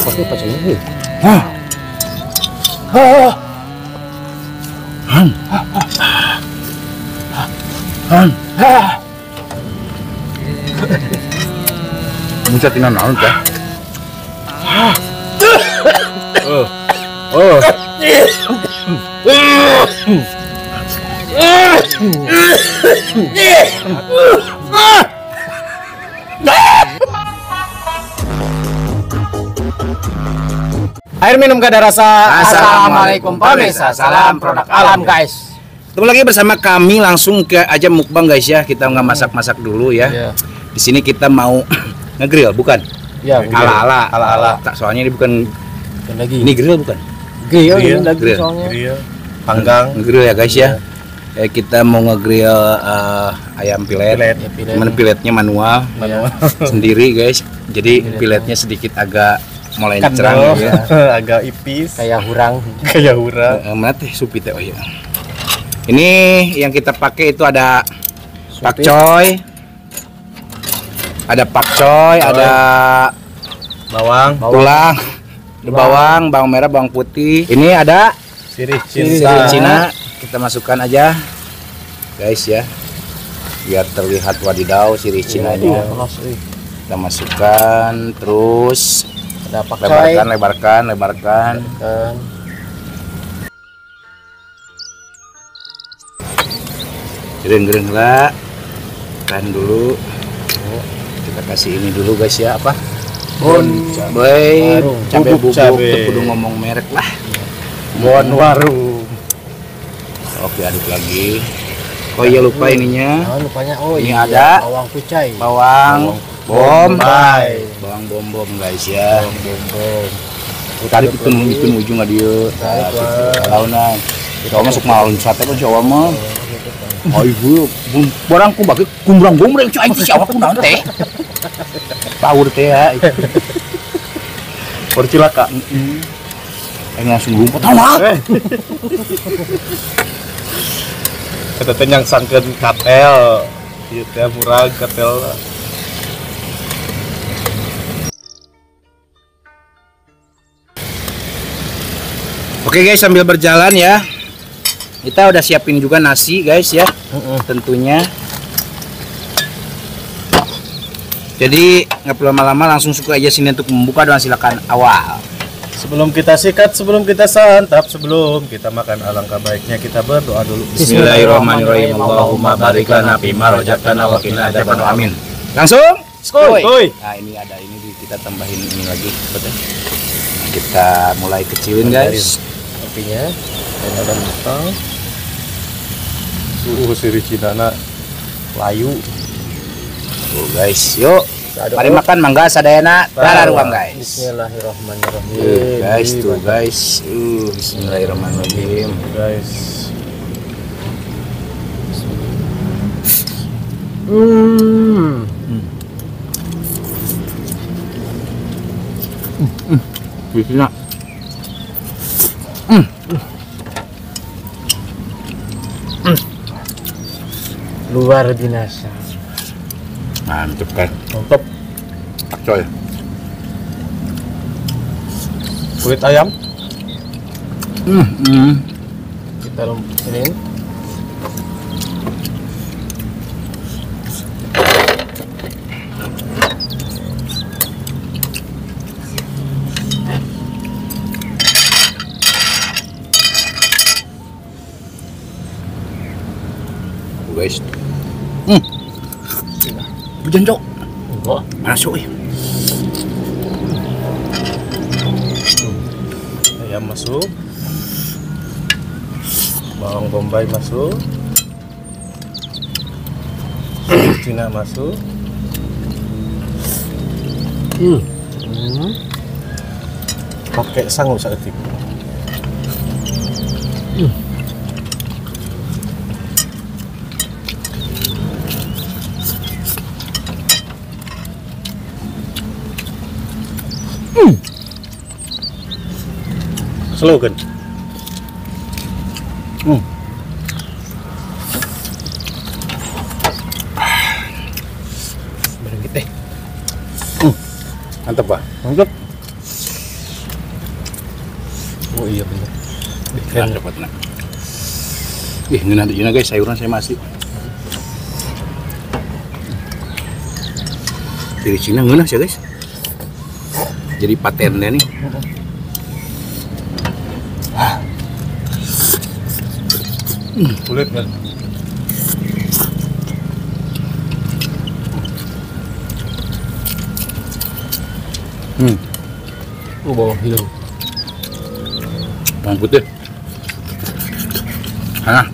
Pasti pacang ini. Muncul tina naon teh? Air minum gak ada rasa. Assalamualaikum pemirsa. Salam produk alam guys. Ketemu lagi bersama kami, langsung ke aja mukbang guys ya. Kita nggak masak-masak dulu ya. Di sini kita mau ngegrill, bukan? Ya, ala-ala. Tak, soalnya ini bukan lagi. Ini grill bukan? Grill lagi Grill. soalnya. Grill, panggang, Ngegrill ya guys ya. Kita mau ngegrill ayam pilet. Cuman piletnya manual. Sendiri guys. Jadi piletnya sedikit agak mulai cerang ya. agak ipis, Kayak hurang. Mana teh supi teh, oh iya. Ini yang kita pakai itu ada pakcoy. Ada pakcoy, ada bawang, tulang, ada bawang merah, bawang putih. Ini ada sirih sirih Cina. Kita masukkan aja guys ya, biar terlihat wadidaw sirih Cinanya. Kita masukkan terus, Ada pakcoy. lebarkan. Gereng lah, kan dulu. Kita kasih ini dulu guys ya, apa? Cabai bubuk, kudu ngomong merek lah. bon warung. Oke, aduk lagi. Oh iya, lupa ininya. Lupanya Ini ada bawang kucai. Bawang bombay. Bawang bom guys ya. Bom. Tarik itu ujung nggak dia. Launan. Kita masuk malun sate kan Jawa mah. Oh ibu, barangku bagi gumbrang cuy itu siapa pun nanti. Power teh ya. Percilaka. Langsung rumput tahu. Kita tenyang sangkeun katel. Ieu teh murah katel. Oke guys, sambil berjalan ya. Kita udah siapin juga nasi guys ya. Tentunya. Jadi nggak perlu lama-lama, langsung suka aja sini untuk membuka, dan silakan awal. Sebelum kita sikat, sebelum kita santap, sebelum kita makan, alangkah baiknya kita berdoa dulu. Bismillahirrahmanirrahim. Allahumma barik lana fima razaqtana wa qina adzabannar. Amin. Langsung. Skoy. Nah, ini ada ini kita tambahin ini lagi, betul. Nah, kita mulai kecilin guys. Kopinya. Dan ada matang. Sirih Cinana layu. Tuh guys, yuk. Mari makan mangga sadayana tararuang guys. Bismillahirrahmanirrahim. Tuh guys. Bismillahirrahmanirrahim. Guys. Bismillah. Luar binasa. Mantap kan. Mantap. Pakcoy. Kulit ayam. Kita lumpuhin. Guys. Hujan cok. Masuk ya. Ayam masuk. Bawang bombay masuk. Cina masuk. Pakai sangu saketik. Slogan. Mantap pak. Mantap. Oh iya benar. Keren dapat nak. Ini nanti guys, sayuran saya masih. Dari Cina ngeunah sih guys. Jadi patennya nih. Kulit kan. Bawang hilang. Bawang putih. Hah?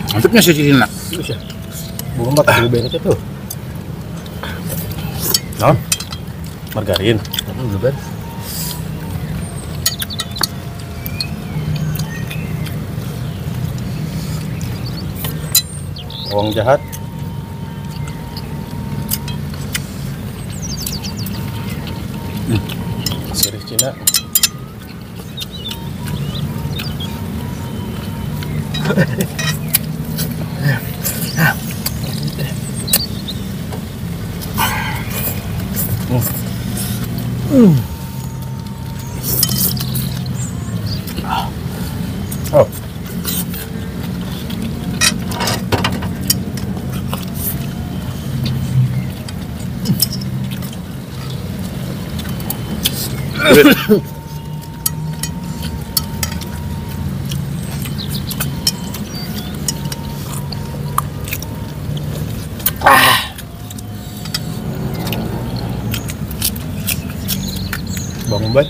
Mantapnya sih Cina. Bawang bakal lebih banyak tuh. Non. Margarin. Lebih. Bawang jahat. Sirih Cina. Oh. Bawang bombay.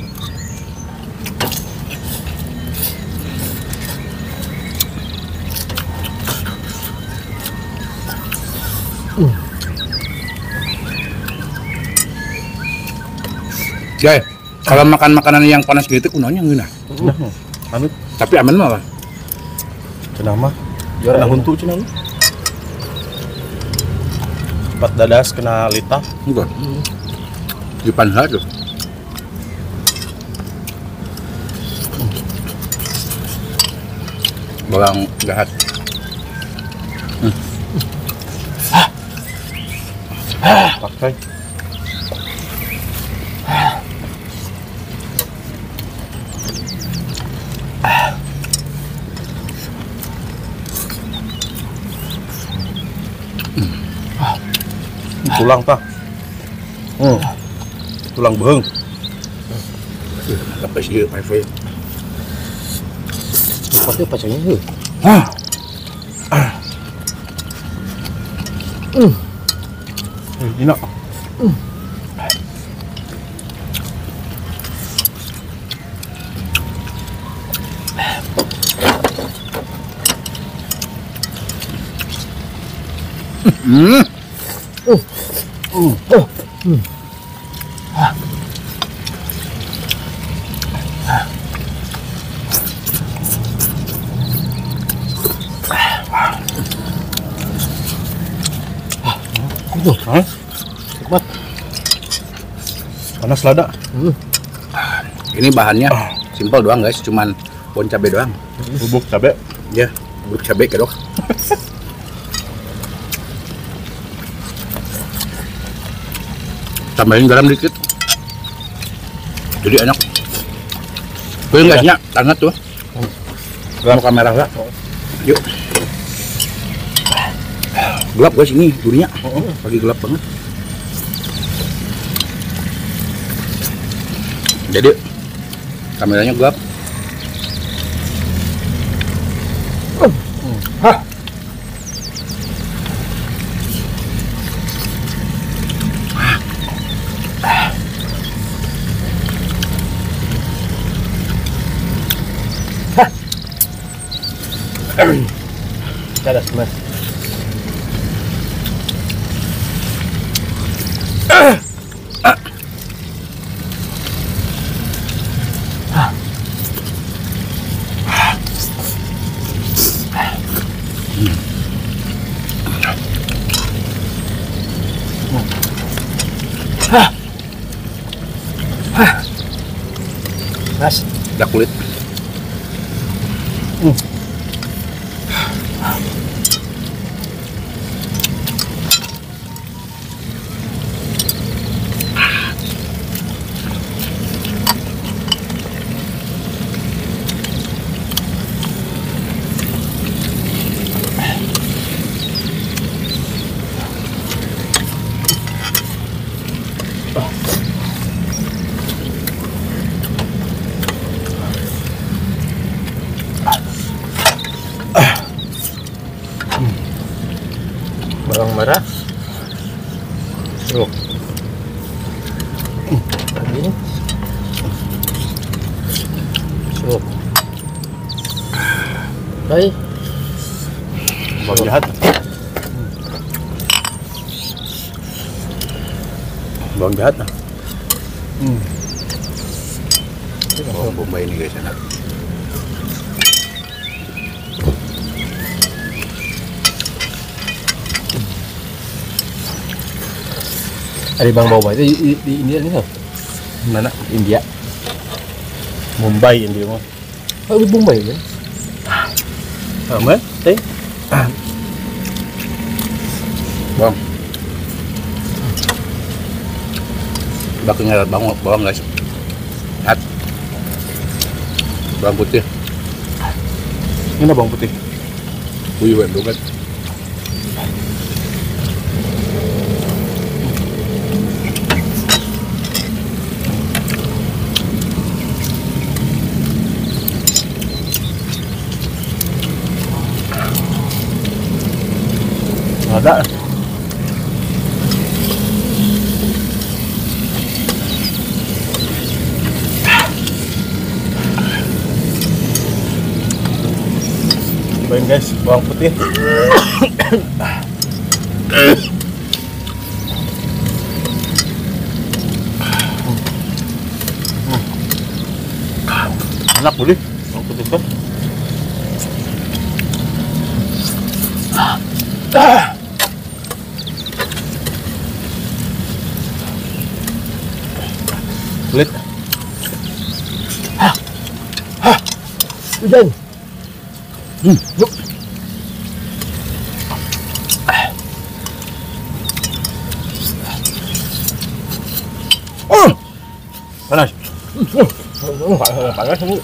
Guys, kalau makan makanan yang panas gitu kunanya ngeunah. Anu Tapi aman mah. cenah mah. Kena huntu cenah mah. Empat dadas kena litah. Enggak. Di panha tuh. Bawang jahat. Pakai. Tulang tah. Tulang beheng. Apa sih wifi? Pasti pacangnya tuh. Enak. Nikmat. Panas lada. Ini bahannya simpel doang guys, cuman pohon cabai doang. Bubuk cabe. Ya, bubuk cabai kedok. Tambahin garam dikit. Jadi enak. Tuh guysnya, hangat tuh. Garam kamera lah. Yuk. Gelap guys ini durinya. Lagi gelap banget. Jadi kameranya gelap. Dadas mas. Mas, Ada kulit. bawang merah. Tuh. Lagi. Tuh. Baik. Bawang jahat. Bawang jahat nah. Bawang bombay ini guys enak. Ada bang bombay itu di India nih kan? Mana? India. Mumbai India mah. Oh di Bombay kan? Aman, teh. Bang. Bakingnya bawang guys. Hat. Bawang putih. Ini bawang putih. Buyuh banget. Ada. Cobain guys, bawang putih. Enak boleh, bawang putih kan. Kulit. Hujan. Yuk. Panas. Panas ini.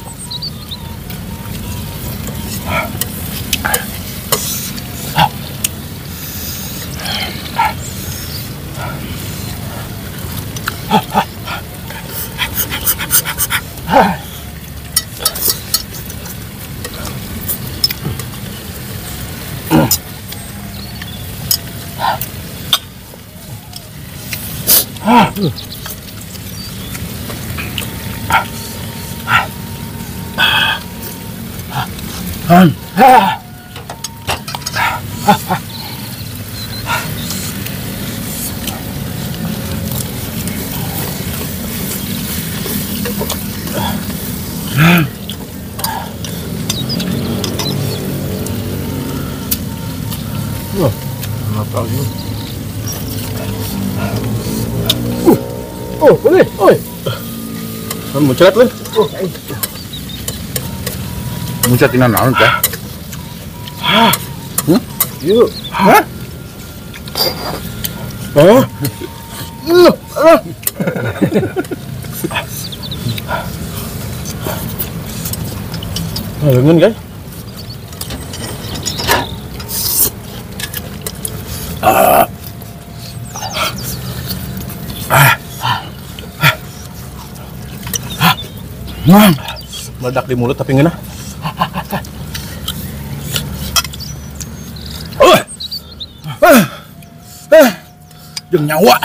Oh, boleh. Oi. Kan muncrat lu. Muncrat ini naon teh? Yuk. Hah? Oh. Lengan guys. Meledak di mulut tapi ngena. Jeung nyawa.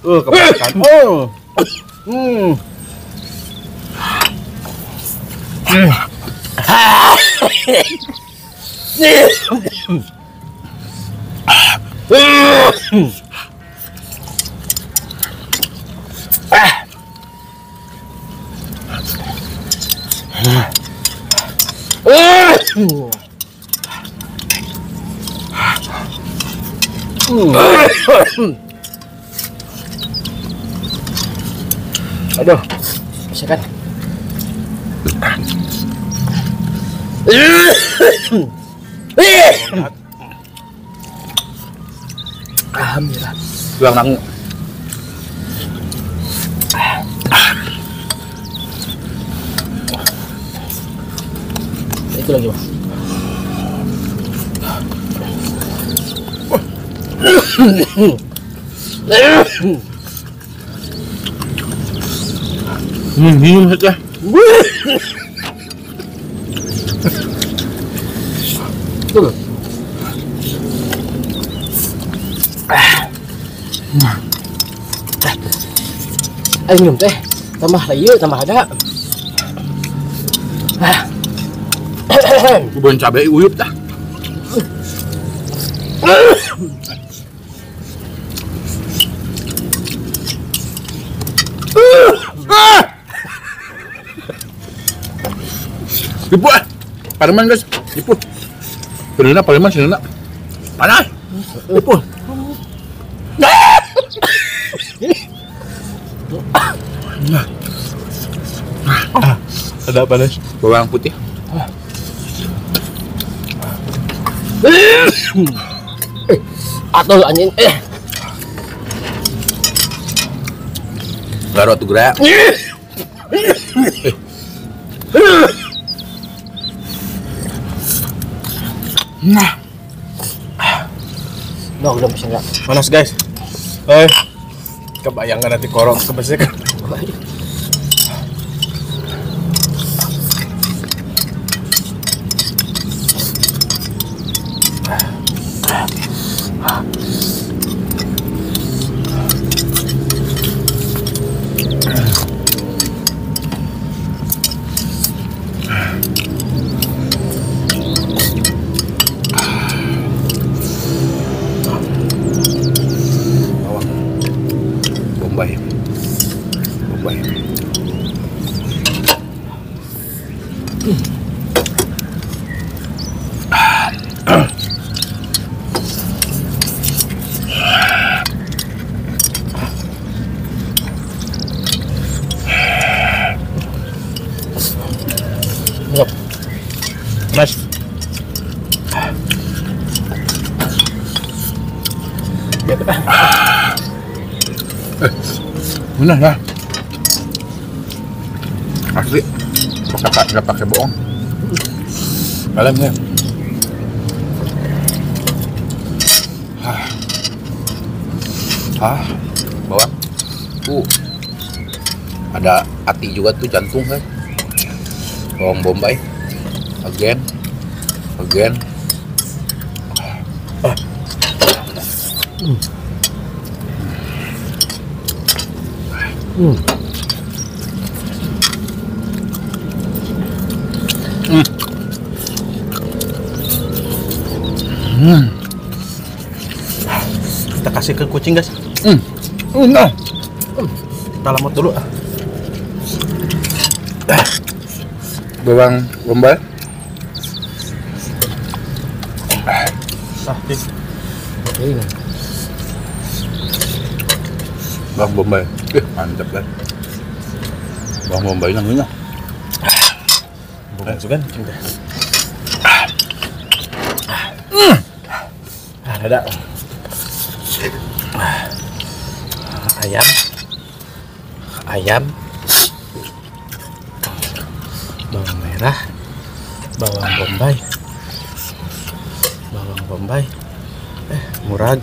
Kebanyakan. Aduh, bisa kan? Alhamdulillah. Tuang nangu. Itu lagi, Bang. Minum saja. Tuh. Ayo minum teh. Tambah lagi, tambah ada. Bukan cabai uyup dah. Ibu, pareman guys, ibu. Beneran pareman sih nak. Panas. Ibu. Ada panas. Bawang putih. Atau anjing Garot tuh gerak. Nah, udah bisa enggak? Panas guys. Kebayangkan nanti korok kebesikan. Bombay. Bombay. Mas. Benar dah. Asli. Nggak pakai bohong. Kalem ya. Bawang. Ada hati juga tuh, jantung kan. Bawang bombay. Again. Kita kasih ke kucing guys. Nah. Kita lamut dulu. Bawang bombay. Ini. Bawang bombay. Mantap kan. Bawang bombay namanya. Bukan juga. Ada. Ayam. Bawang merah. Bawang bombay. Murag.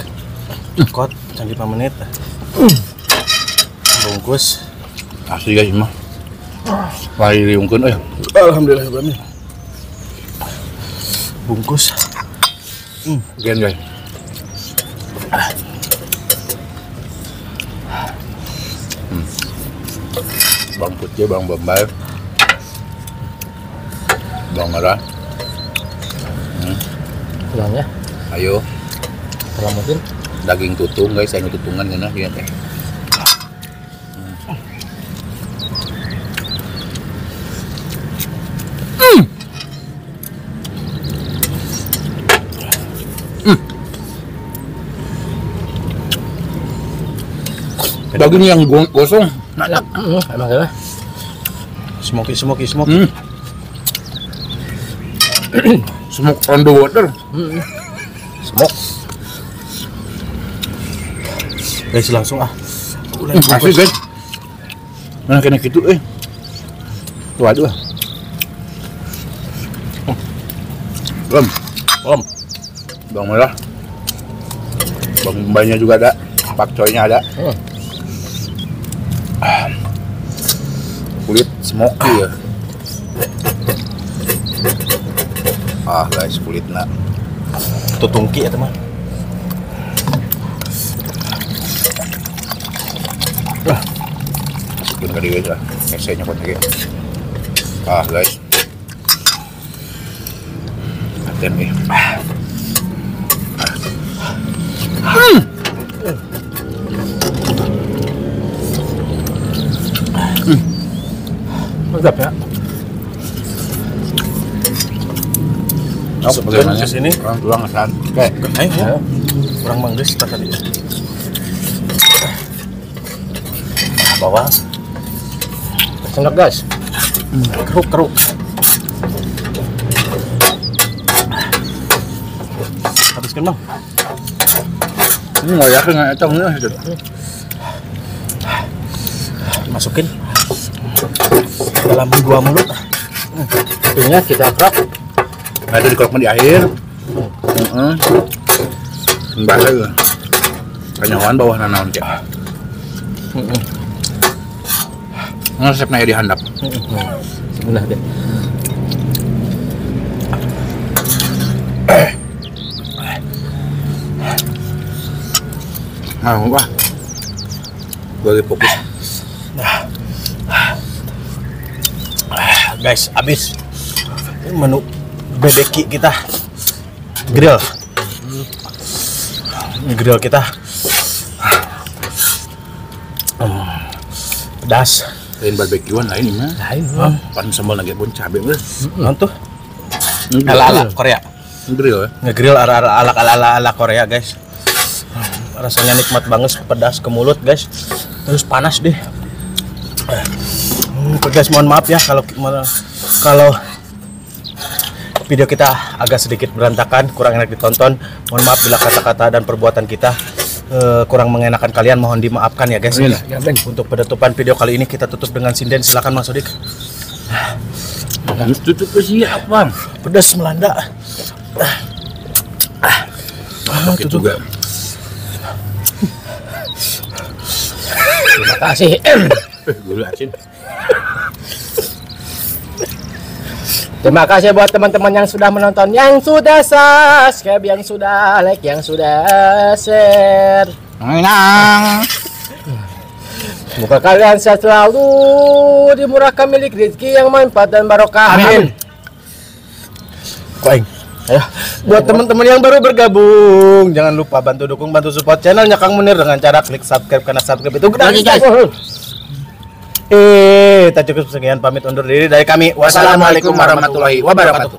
Kot, canggih 5 menit. Bungkus. Asli guys mah. Lari riungkeun euy. Alhamdulillah berani. Bungkus. Gen guys. Bawang putih, bawang bombay. Bawang merah. Pulangnya Ayo, selamutin. daging tutung guys, saya tutungan gana ya teh. Daging yang gosong, enak. Emang ya. Smoky. Smoke on the water. Smoke. Guys langsung Asli guys. Mana kena gitu Tuh aduh. Belum. Bawang merah. Bawang bombaynya juga ada. pakcoynya ada. Kulit smoky ya. Guys, kulitnya Tutungki ya teman. masukin ke dia lah. Esenya kok lagi. Guys. Hati nih. Mantap ya. Sebelum ke sini, Kurang kesan. Oke. ayo. Kurang mangges tadi. Bawang, Sendok guys. keruk. Habiskan bang. Ini nggak yakin nggak etongnya. Masukin dalam 2 mulut. Apinya kita kerok. Nah itu dikolok di akhir. Bahasa juga. Kanyawan bawah nanaon cek. Resepnya di handap. Sebenarnya deh. Wah. Gue lagi fokus. Guys, habis menu bebeki kita, grill kita pedas. Lain barbekyuan lain ini mah. Lain. Pan sambal lagi pun cabai gue. Mantu ala Korea, Grill ya. ngegrill ala Korea guys. Rasanya nikmat banget, pedas ke mulut guys, terus panas deh. Guys, mohon maaf ya kalau video kita agak sedikit berantakan, kurang enak ditonton. Mohon maaf bila kata-kata dan perbuatan kita kurang mengenakan kalian, mohon dimaafkan ya guys. Untuk penutupan video kali ini kita tutup dengan sinden. Silakan Mas Sodik. Tutup ke siap bang. Pedas melanda. Pakai juga. Terima kasih. Gula asin. Terima kasih buat teman-teman yang sudah menonton, yang sudah subscribe, yang sudah like, yang sudah share. Nang. Semoga kalian sehat selalu, dimurahkan milik rezeki yang manfaat dan barokah. Amin. Koeng. Ayo, buat teman-teman yang baru bergabung, jangan lupa bantu dukung, bantu support channelnya Kang Munir dengan cara klik subscribe, karena subscribe itu gratis guys. Tak cukup sekian, pamit undur diri dari kami. Wassalamualaikum warahmatullahi wabarakatuh.